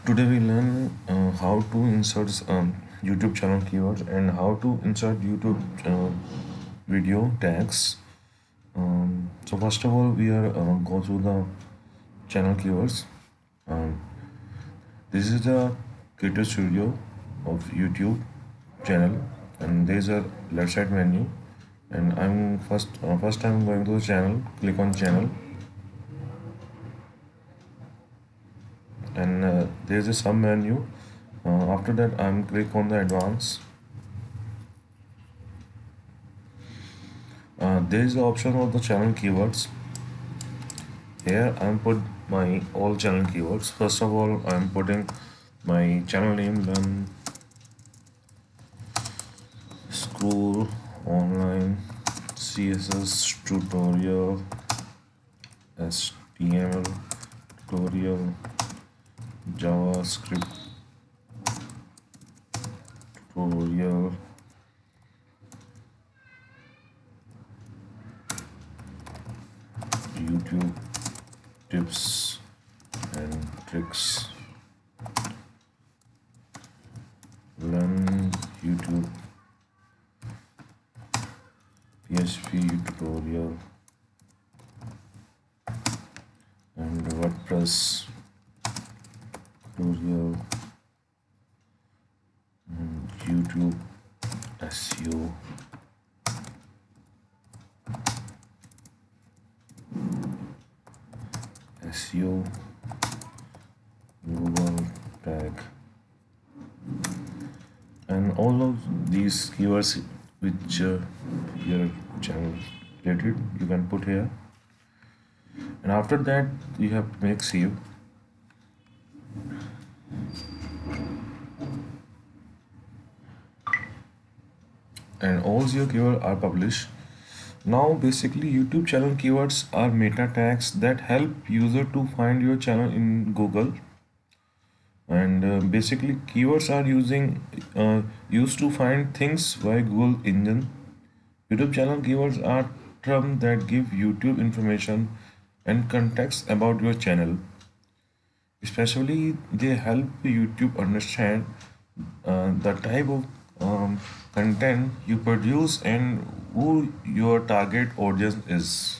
Today we learn how to insert YouTube channel keywords and how to insert YouTube video tags. So first of all, we are go through the channel keywords. Um, this is the Creator Studio of YouTube channel, and there is a left side menu. And I'm first I'm going to the channel. Click on channel, and there is a sub menu. After that, I'm click on the advanced. There is the option of the channel keywords. Here I'm put my all channel keywords. First of all, I'm putting my channel name, then school online CSS tutorial, HTML tutorial, JavaScript tutorial, YouTube tips and tricks, learn YouTube PHP tutorial, and WordPress tutorial, YouTube SEO, SEO, Google tag, and all of these keywords which your channel related you can put here. And after that, you have to make save. And all your keywords are published. Now basically YouTube channel keywords are meta tags that help user to find your channel in Google. And basically keywords are used to find things by Google engine. YouTube channel keywords are terms that give YouTube information and context about your channel. Especially they help YouTube understand the type of content you produce and who your target audience is.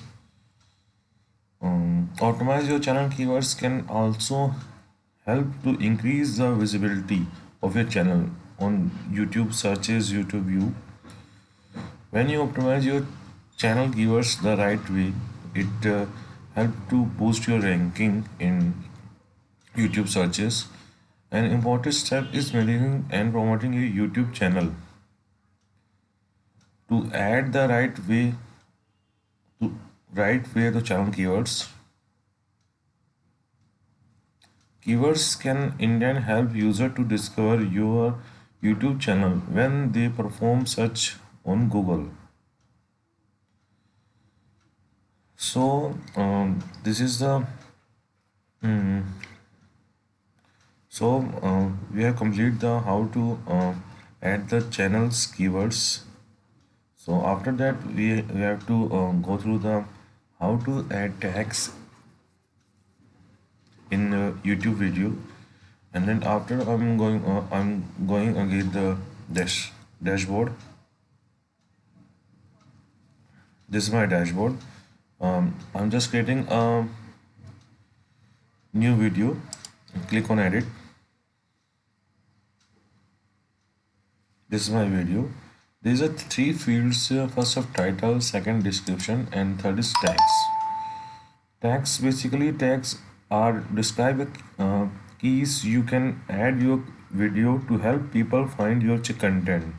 Optimize your channel keywords can also help to increase the visibility of your channel on YouTube searches, YouTube view. When you optimize your channel keywords the right way, it help to boost your ranking in YouTube searches. An important step is maintaining and promoting your YouTube channel. To add the right way the channel keywords. Keywords can indeed help user to discover your YouTube channel when they perform search on Google. So this is the mm, so we have completed the how to add the channels keywords. So after that we have to go through the how to add tags in YouTube video, and then after I'm going again the dashboard. This is my dashboard. I'm just creating a new video. Click on edit. This is my video. These are three fields: first of title, second description, and third is tags. Tags are describe keys you can add your video to help people find your content.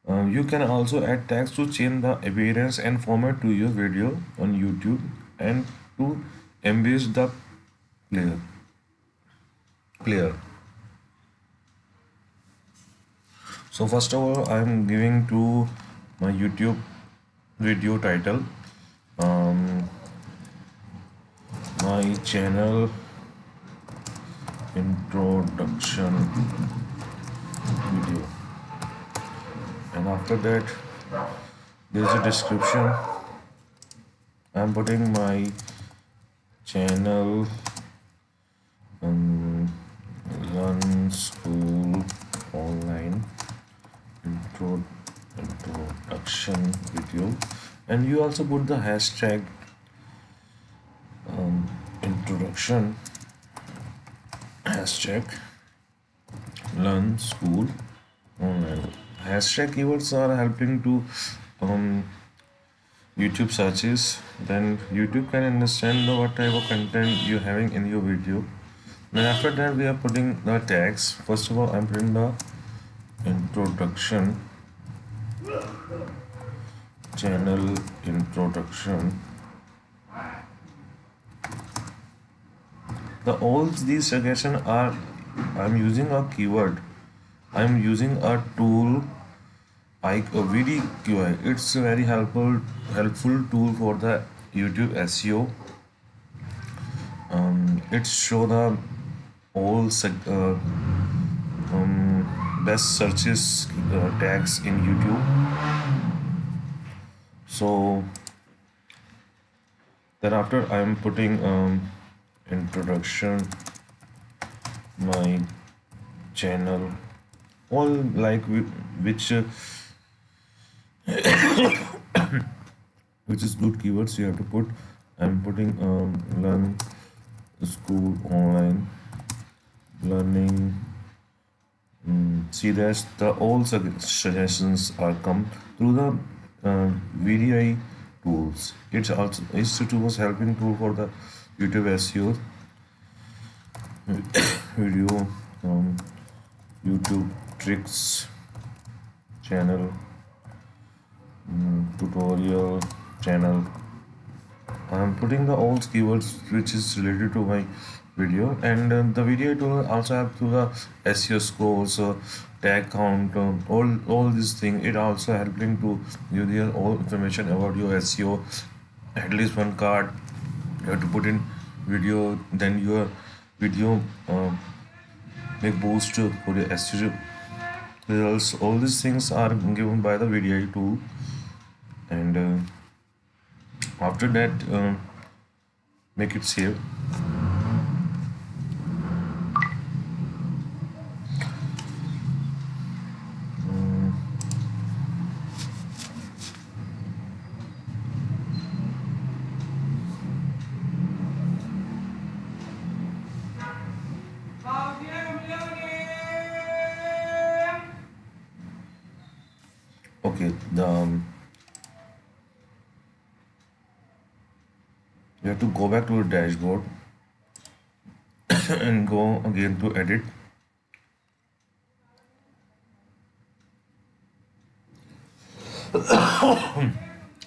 You can also add tags to change the appearance and format to your video on YouTube and to embed the player. player. So first of all, I'm giving to my YouTube video title, my channel introduction video, and after that there's a description. I'm putting my channel school online intro introduction video, and you also put the hashtag introduction hashtag learn school online. Hashtag keywords are helping to um, YouTube searches. Then YouTube can understand what type of content you're having in your video. Then after that we are putting the tags. First of all, I'm putting the introduction channel introduction. The all these suggestions are, I'm using a keyword, I'm using a tool like a VDQI. It's a very helpful tool for the YouTube SEO. It show the all best searches tags in YouTube. So thereafter I am putting introduction my channel, all like which which is good keywords you have to put. I'm putting learn school online learning. See that the all suggestions are come through the VDI tools. It's a tools helping tool for the YouTube SEO video YouTube tricks channel tutorial channel. I'm putting the all keywords which is related to my video, and the video tool also have to the SEO scores, tag count, all these things. It also helping to give you all information about your SEO. At least one card you have to put in video, then your video make boost for the SEO results. All these things are given by the VDI tool, and after that make it save. Okay, you have to go back to the dashboard and go again to edit.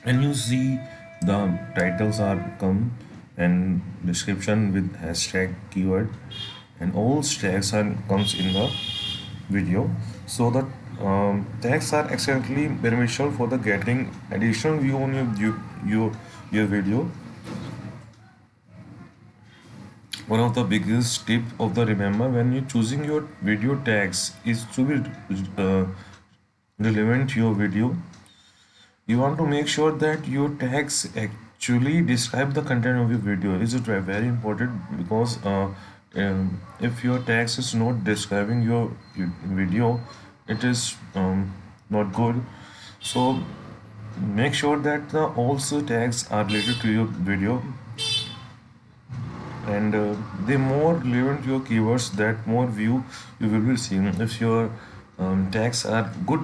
And you see the titles are come and description with hashtag keyword, and all tags are comes in the video. So the tags are excellently beneficial for the getting additional view on your video. One of the biggest tip of the remember when you choosing your video tags is to be relevant to your video. You want to make sure that your tags actually describe the content of your video. This is very important, because if your tags is not describing your video, it is not good. So make sure that the also tags are related to your video, and the more relevant your keywords, that more view you will be seeing. If your tags are good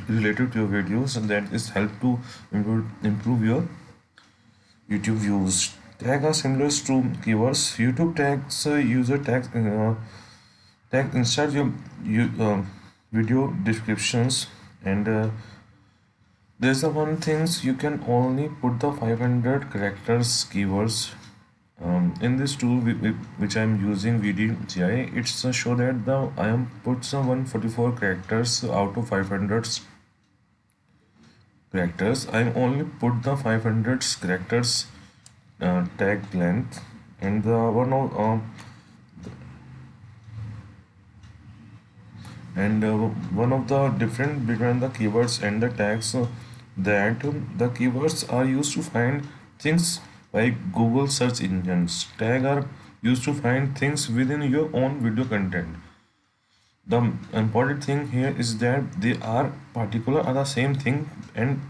related to your videos, and that is help to improve your YouTube views. Tag are similar to keywords. YouTube tags user tags tag inside your video descriptions, and there's the one things you can only put the 500 characters keywords. In this tool which I'm using VDGI, it's show that I am put some 144 characters out of 500 characters. I only put the 500 characters tag length, and the one of the different between the keywords and the tags, that the keywords are used to find things like Google search engines. Tag are used to find things within your own video content. The important thing here is that they are particular are the same thing and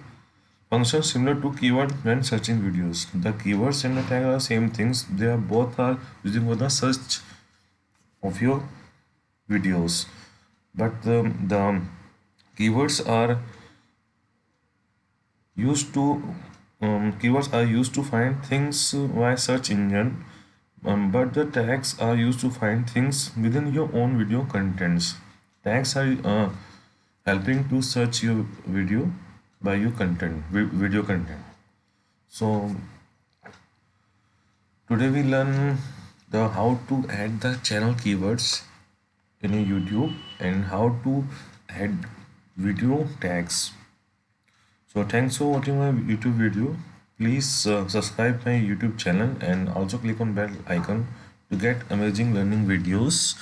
function similar to keyword when searching videos. The keywords and the tag are the same things. They are both are using for the search of your videos. But the keywords are used to keywords are used to find things via search engine, but the tags are used to find things within your own video contents. Tags are helping to search your video by your content, video content. So today we learn the how to add the channel keywords in a YouTube and how to add video tags. So thanks for watching my YouTube video. Please subscribe my YouTube channel and also click on bell icon to get amazing learning videos.